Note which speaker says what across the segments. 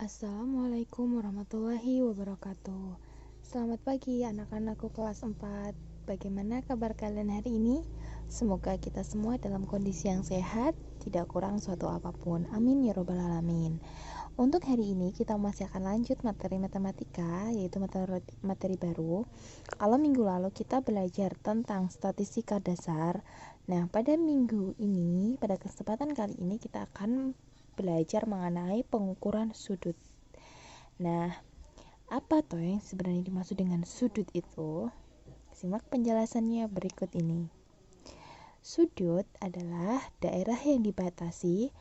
Speaker 1: Assalamualaikum warahmatullahi wabarakatuh. Selamat pagi anak-anakku kelas 4. Bagaimana kabar kalian hari ini? Semoga kita semua dalam kondisi yang sehat, tidak kurang suatu apapun. Amin ya robbal alamin. Untuk hari ini kita masih akan lanjut materi matematika, yaitu materi baru. Kalau minggu lalu kita belajar tentang statistika dasar. Nah, pada minggu ini, pada kesempatan kali ini kita akan belajar mengenai pengukuran sudut. Nah, apa toh yang sebenarnya dimaksud dengan sudut itu? Simak penjelasannya berikut ini. Sudut adalah daerah yang dibatasi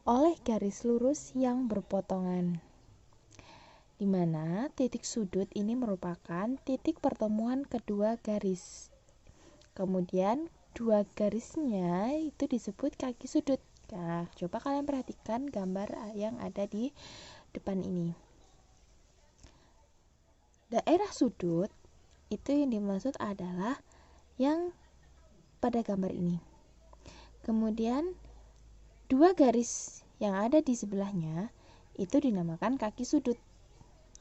Speaker 1: oleh garis lurus yang berpotongan, di mana titik sudut ini merupakan titik pertemuan kedua garis. Kemudian dua garisnya itu disebut kaki sudut. Nah, coba kalian perhatikan gambar yang ada di depan ini. Daerah sudut itu yang dimaksud adalah yang pada gambar ini. Kemudian dua garis yang ada di sebelahnya itu dinamakan kaki sudut.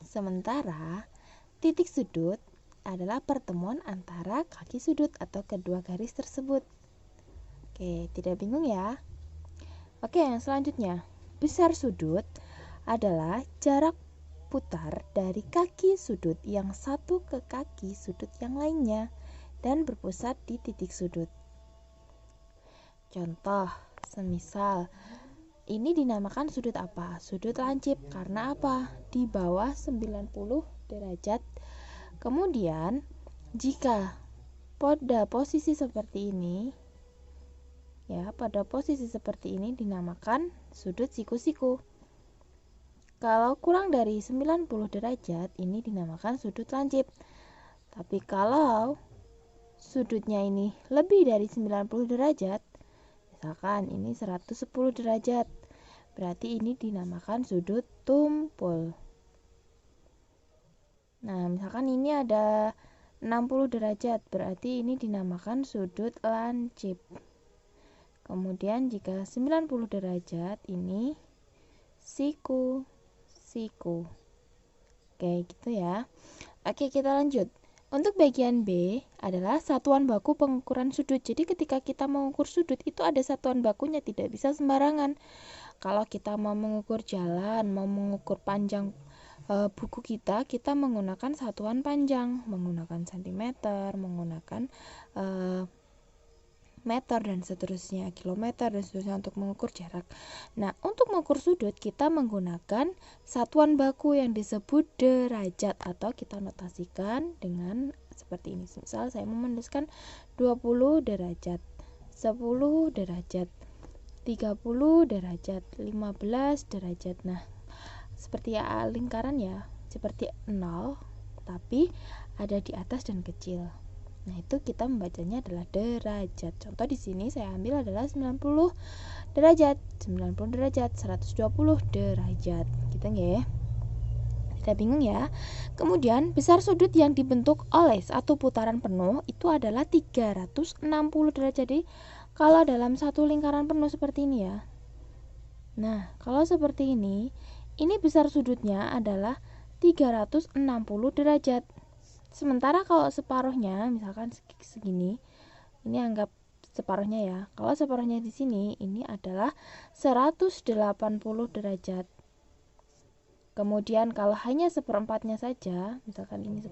Speaker 1: Sementara titik sudut adalah pertemuan antara kaki sudut atau kedua garis tersebut. Oke, tidak bingung ya? Oke, yang selanjutnya, besar sudut adalah jarak putar dari kaki sudut yang satu ke kaki sudut yang lainnya dan berpusat di titik sudut. Contoh, semisal ini dinamakan sudut apa? Sudut lancip. Karena apa? Di bawah 90 derajat. Kemudian, jika pada posisi seperti ini, pada posisi seperti ini dinamakan sudut siku-siku. Kalau kurang dari 90 derajat, ini dinamakan sudut lancip. Tapi kalau sudutnya ini lebih dari 90 derajat, misalkan ini 110 derajat, berarti ini dinamakan sudut tumpul. Nah, misalkan ini ada 60 derajat, berarti ini dinamakan sudut lancip. Kemudian jika 90 derajat, ini siku. Oke, gitu ya. Oke, kita lanjut. Untuk bagian B adalah satuan baku pengukuran sudut. Jadi ketika kita mengukur sudut itu ada satuan bakunya, tidak bisa sembarangan. Kalau kita mau mengukur jalan, mau mengukur panjang buku kita menggunakan satuan panjang, menggunakan sentimeter, menggunakan meter dan seterusnya, kilometer dan seterusnya untuk mengukur jarak. Nah, untuk mengukur sudut kita menggunakan satuan baku yang disebut derajat atau kita notasikan dengan seperti ini. Misal saya menuliskan 20 derajat, 10 derajat, 30 derajat, 15 derajat. Nah, seperti lingkaran ya, seperti 0 tapi ada di atas dan kecil. Nah, itu kita membacanya adalah derajat. Contoh di sini saya ambil adalah 90 derajat, 90 derajat, 120 derajat. Gitu ya. Tidak bingung ya. Kemudian, besar sudut yang dibentuk oleh satu putaran penuh itu adalah 360 derajat. Jadi, kalau dalam satu lingkaran penuh seperti ini ya. Nah, kalau seperti ini besar sudutnya adalah 360 derajat. Sementara kalau separuhnya, misalkan segini, ini anggap separuhnya ya. Kalau separuhnya di sini, ini adalah 180 derajat. Kemudian kalau hanya seperempatnya saja, misalkan ini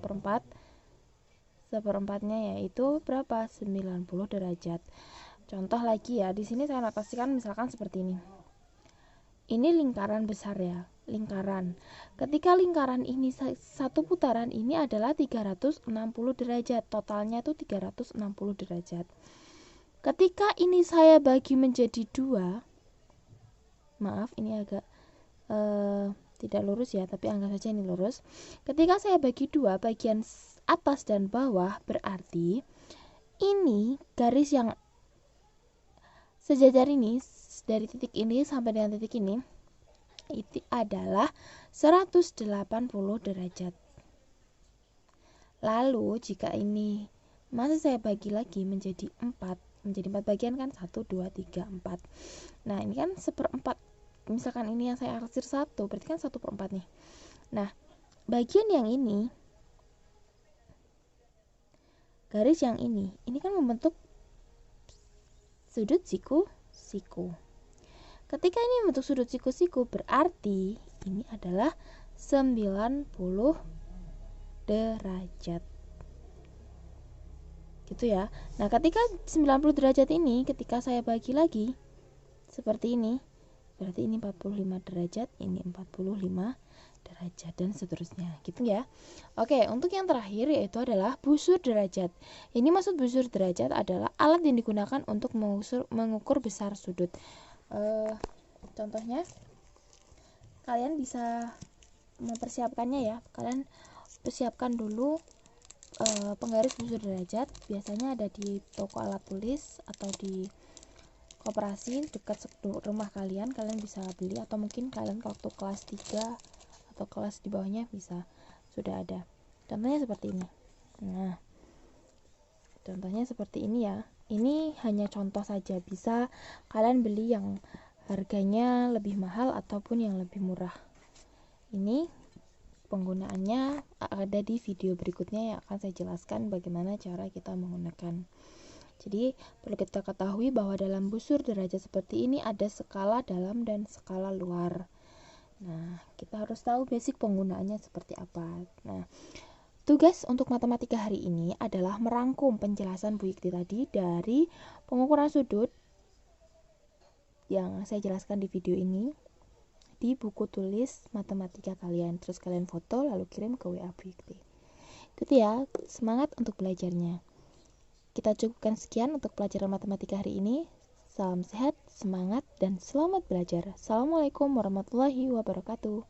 Speaker 1: seperempatnya yaitu berapa? 90 derajat. Contoh lagi ya, di sini saya notasikan misalkan seperti ini. Ini lingkaran besar ya. Lingkaran. Ketika lingkaran ini satu putaran ini adalah 360 derajat. Totalnya itu 360 derajat. Ketika ini saya bagi menjadi 2. Maaf, ini agak tidak lurus ya, tapi anggap saja ini lurus. Ketika saya bagi 2, bagian atas dan bawah berarti ini garis yang sejajar ini dari titik ini sampai dengan titik ini itu adalah 180 derajat. Lalu jika ini masih saya bagi lagi menjadi 4 bagian kan, 1, 2, 3, 4. Nah, ini kan seperempatnya misalkan ini yang saya arsir 1, berarti kan 1/4 nih. Nah, bagian yang ini, garis yang ini kan membentuk sudut siku-siku. Ketika ini membentuk sudut siku-siku, berarti ini adalah 90 derajat. Gitu ya. Nah, ketika 90 derajat ini, ketika saya bagi lagi seperti ini, berarti ini 45 derajat, ini 45 derajat, dan seterusnya, gitu ya. Oke, untuk yang terakhir yaitu adalah busur derajat. Ini maksud busur derajat adalah alat yang digunakan untuk mengukur besar sudut. Contohnya, kalian bisa mempersiapkannya ya. Kalian persiapkan dulu penggaris busur derajat. Biasanya ada di toko alat tulis atau di koperasi dekat rumah kalian bisa beli, atau mungkin kalian waktu kelas 3 atau kelas di bawahnya bisa sudah ada. Contohnya seperti ini. Nah, contohnya seperti ini ya. Ini hanya contoh saja, bisa kalian beli yang harganya lebih mahal ataupun yang lebih murah. Ini penggunaannya ada di video berikutnya yang akan saya jelaskan bagaimana cara kita menggunakan. Jadi perlu kita ketahui bahwa dalam busur derajat seperti ini ada skala dalam dan skala luar. Nah, kita harus tahu basic penggunaannya seperti apa. Nah, tugas untuk matematika hari ini adalah merangkum penjelasan Bu Yikti tadi dari pengukuran sudut yang saya jelaskan di video ini di buku tulis matematika kalian. Terus kalian foto lalu kirim ke WA Bu Yikti. Itu ya, semangat untuk belajarnya. Kita cukupkan sekian untuk pelajaran matematika hari ini. Salam sehat, semangat, dan selamat belajar. Assalamualaikum warahmatullahi wabarakatuh.